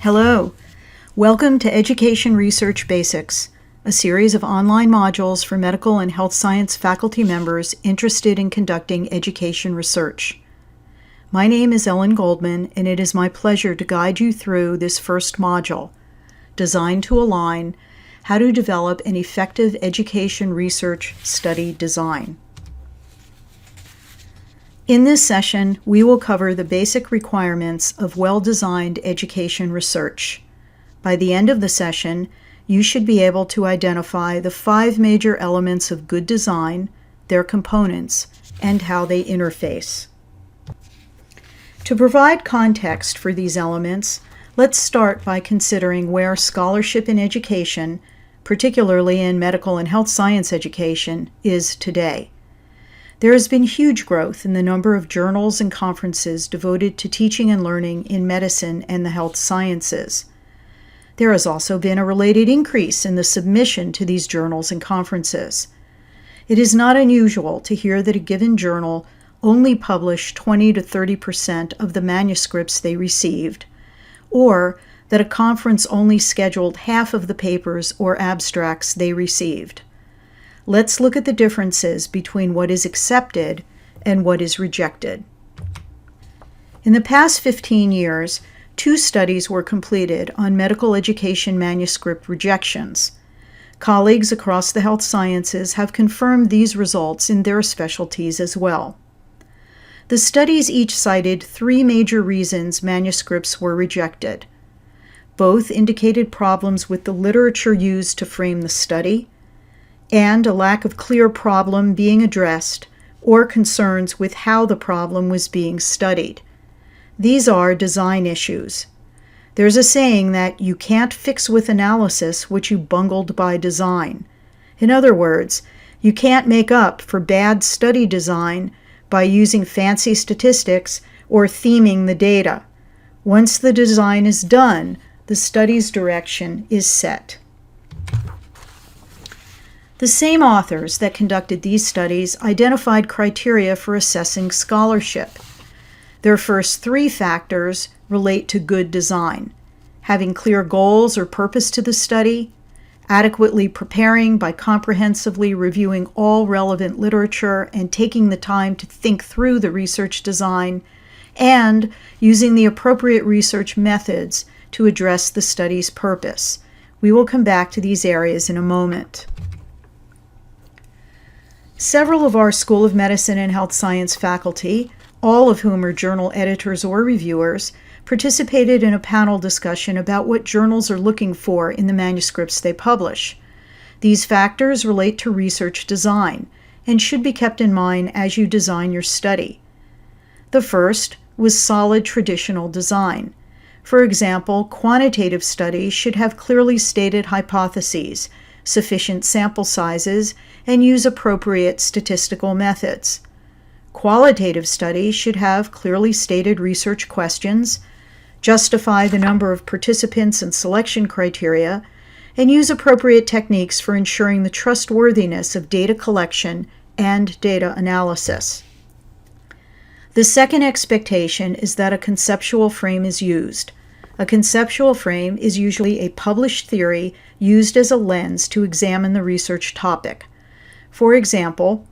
Hello. Welcome to Education Research Basics, a series of online modules for medical and health science faculty members interested in conducting education research. My name is Ellen Goldman, and it is my pleasure to guide you through this first module, designed to align how to develop an effective education research study design. In this session, we will cover the basic requirements of well-designed education research. By the end of the session, you should be able to identify the 5 major elements of good design, their components, and how they interface. To provide context for these elements, let's start by considering where scholarship in education, particularly in medical and health science education, is today. There has been huge growth in the number of journals and conferences devoted to teaching and learning in medicine and the health sciences. There has also been a related increase in the submission to these journals and conferences. It is not unusual to hear that a given journal only published 20 to 30% of the manuscripts they received, or that a conference only scheduled half of the papers or abstracts they received. Let's look at the differences between what is accepted and what is rejected. In the past 15 years, 2 studies were completed on medical education manuscript rejections. Colleagues across the health sciences have confirmed these results in their specialties as well. The studies each cited 3 major reasons manuscripts were rejected. Both indicated problems with the literature used to frame the study, and a lack of clear problem being addressed or concerns with how the problem was being studied. These are design issues. There's a saying that you can't fix with analysis what you bungled by design. In other words, you can't make up for bad study design by using fancy statistics or theming the data. Once the design is done, the study's direction is set. The same authors that conducted these studies identified criteria for assessing scholarship. Their first 3 factors relate to good design: having clear goals or purpose to the study, adequately preparing by comprehensively reviewing all relevant literature and taking the time to think through the research design, and using the appropriate research methods to address the study's purpose. We will come back to these areas in a moment. Several of our School of Medicine and Health Science faculty, all of whom are journal editors or reviewers, participated in a panel discussion about what journals are looking for in the manuscripts they publish. These factors relate to research design and should be kept in mind as you design your study. The first was solid traditional design. For example, quantitative studies should have clearly stated hypotheses, sufficient sample sizes, and use appropriate statistical methods. Qualitative studies should have clearly stated research questions, justify the number of participants and selection criteria, and use appropriate techniques for ensuring the trustworthiness of data collection and data analysis. The second expectation is that a conceptual frame is used. A conceptual frame is usually a published theory used as a lens to examine the research topic. For example,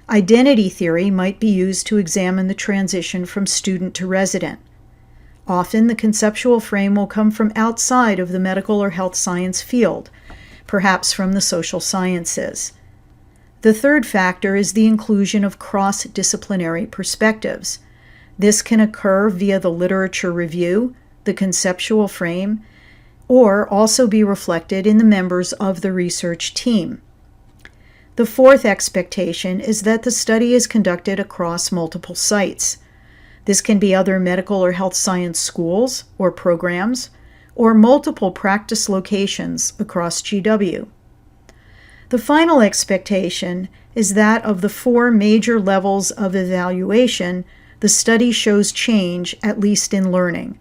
identity theory might be used to examine the transition from student to resident. Often, the conceptual frame will come from outside of the medical or health science field, perhaps from the social sciences. The third factor is the inclusion of cross-disciplinary perspectives. This can occur via the literature review, the conceptual frame, or also be reflected in the members of the research team. The fourth expectation is that the study is conducted across multiple sites. This can be other medical or health science schools or programs, or multiple practice locations across GW. The final expectation is that of the 4 major levels of evaluation, the study shows change, at least in learning.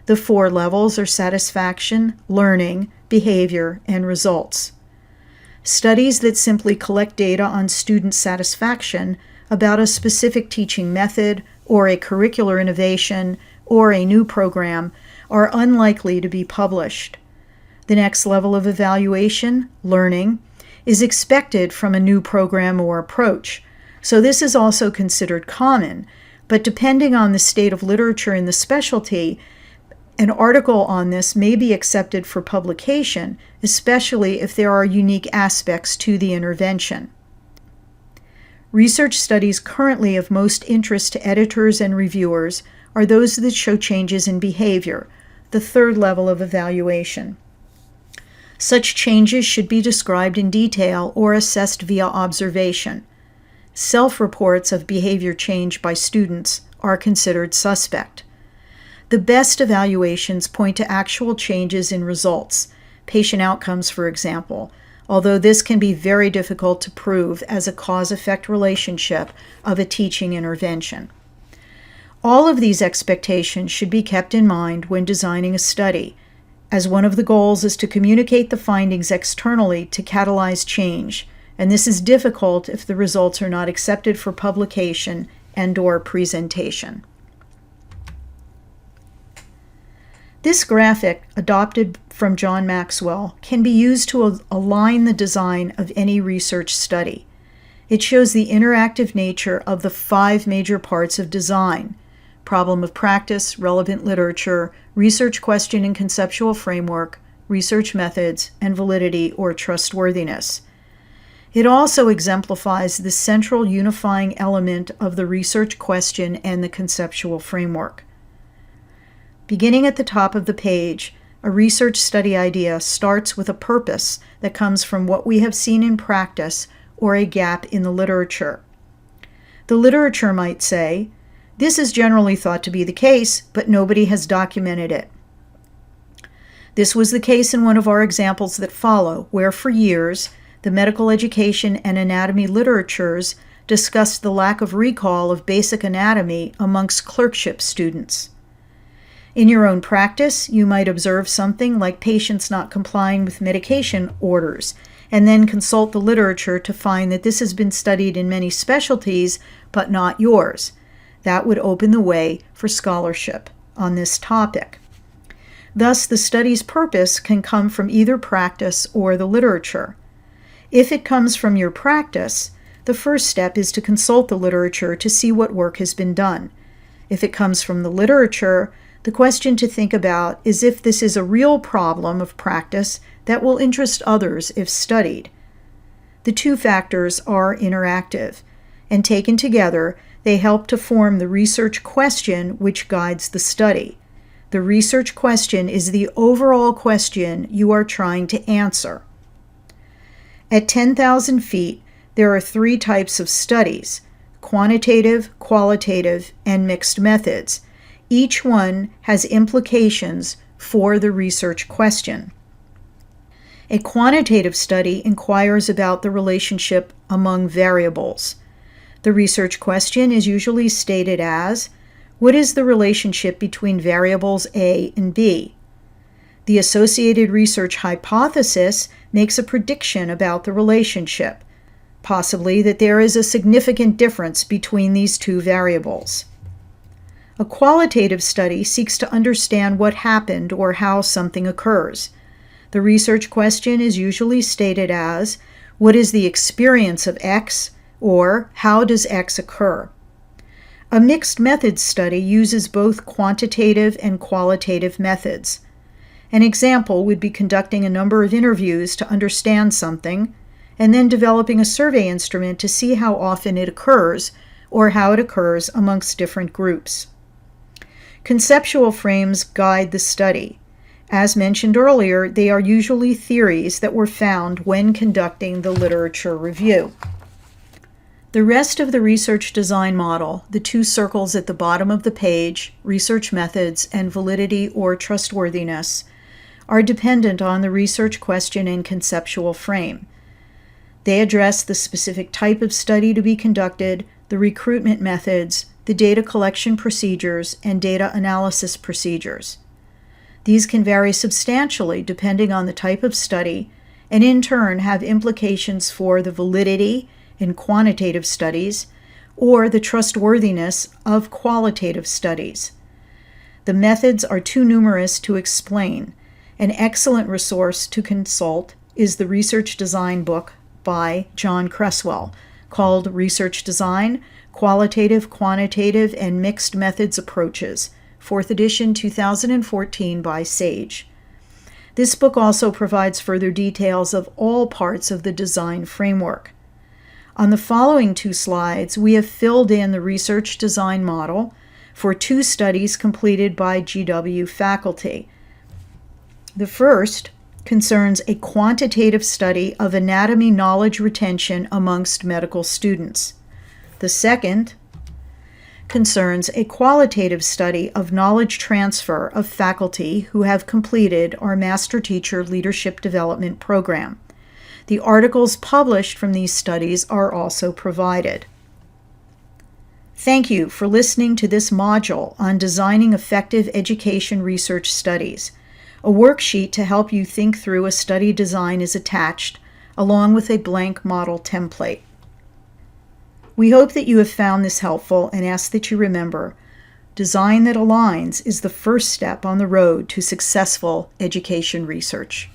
The 4 levels are satisfaction, learning, behavior, and results. Studies that simply collect data on student satisfaction about a specific teaching method or a curricular innovation or a new program are unlikely to be published. The next level of evaluation, learning, is expected from a new program or approach, so this is also considered common, but depending on the state of literature in the specialty, an article on this may be accepted for publication, especially if there are unique aspects to the intervention. Research studies currently of most interest to editors and reviewers are those that show changes in behavior, the third level of evaluation. Such changes should be described in detail or assessed via observation. Self-reports of behavior change by students are considered suspect. The best evaluations point to actual changes in results, patient outcomes, for example, although this can be very difficult to prove as a cause-effect relationship of a teaching intervention. All of these expectations should be kept in mind when designing a study, as one of the goals is to communicate the findings externally to catalyze change, and this is difficult if the results are not accepted for publication and/or presentation. This graphic, adopted from John Maxwell, can be used to align the design of any research study. It shows the interactive nature of the 5 major parts of design: problem of practice, relevant literature, research question and conceptual framework, research methods, and validity or trustworthiness. It also exemplifies the central unifying element of the research question and the conceptual framework. Beginning at the top of the page, a research study idea starts with a purpose that comes from what we have seen in practice or a gap in the literature. The literature might say, "This is generally thought to be the case, but nobody has documented it." This was the case in one of our examples that follow, where for years, the medical education and anatomy literatures discussed the lack of recall of basic anatomy amongst clerkship students. In your own practice, you might observe something like patients not complying with medication orders, and then consult the literature to find that this has been studied in many specialties, but not yours. That would open the way for scholarship on this topic. Thus, the study's purpose can come from either practice or the literature. If it comes from your practice, the first step is to consult the literature to see what work has been done. If it comes from the literature, the question to think about is if this is a real problem of practice that will interest others if studied. The two factors are interactive, and taken together, they help to form the research question which guides the study. The research question is the overall question you are trying to answer. At 10,000 feet, there are 3 types of studies: quantitative, qualitative, and mixed methods. Each one has implications for the research question. A quantitative study inquires about the relationship among variables. The research question is usually stated as, what is the relationship between variables A and B? The associated research hypothesis makes a prediction about the relationship, possibly that there is a significant difference between these 2 variables. A qualitative study seeks to understand what happened or how something occurs. The research question is usually stated as, what is the experience of X, or how does X occur? A mixed methods study uses both quantitative and qualitative methods. An example would be conducting a number of interviews to understand something, and then developing a survey instrument to see how often it occurs, or how it occurs amongst different groups. Conceptual frames guide the study. As mentioned earlier, they are usually theories that were found when conducting the literature review. The rest of the research design model, the 2 circles at the bottom of the page, research methods and validity or trustworthiness, are dependent on the research question and conceptual frame. They address the specific type of study to be conducted, the recruitment methods, the data collection procedures, and data analysis procedures. These can vary substantially depending on the type of study, and in turn have implications for the validity in quantitative studies or the trustworthiness of qualitative studies. The methods are too numerous to explain. An excellent resource to consult is the Research Design book by John Cresswell called Research Design, Qualitative, Quantitative, and Mixed Methods Approaches, 4th edition, 2014 by Sage. This book also provides further details of all parts of the design framework. On the following 2 slides, we have filled in the research design model for 2 studies completed by GW faculty. The first concerns a quantitative study of anatomy knowledge retention amongst medical students. The second concerns a qualitative study of knowledge transfer of faculty who have completed our Master Teacher Leadership Development Program. The articles published from these studies are also provided. Thank you for listening to this module on designing effective education research studies. A worksheet to help you think through a study design is attached, along with a blank model template. We hope that you have found this helpful and ask that you remember, design that aligns is the first step on the road to successful education research.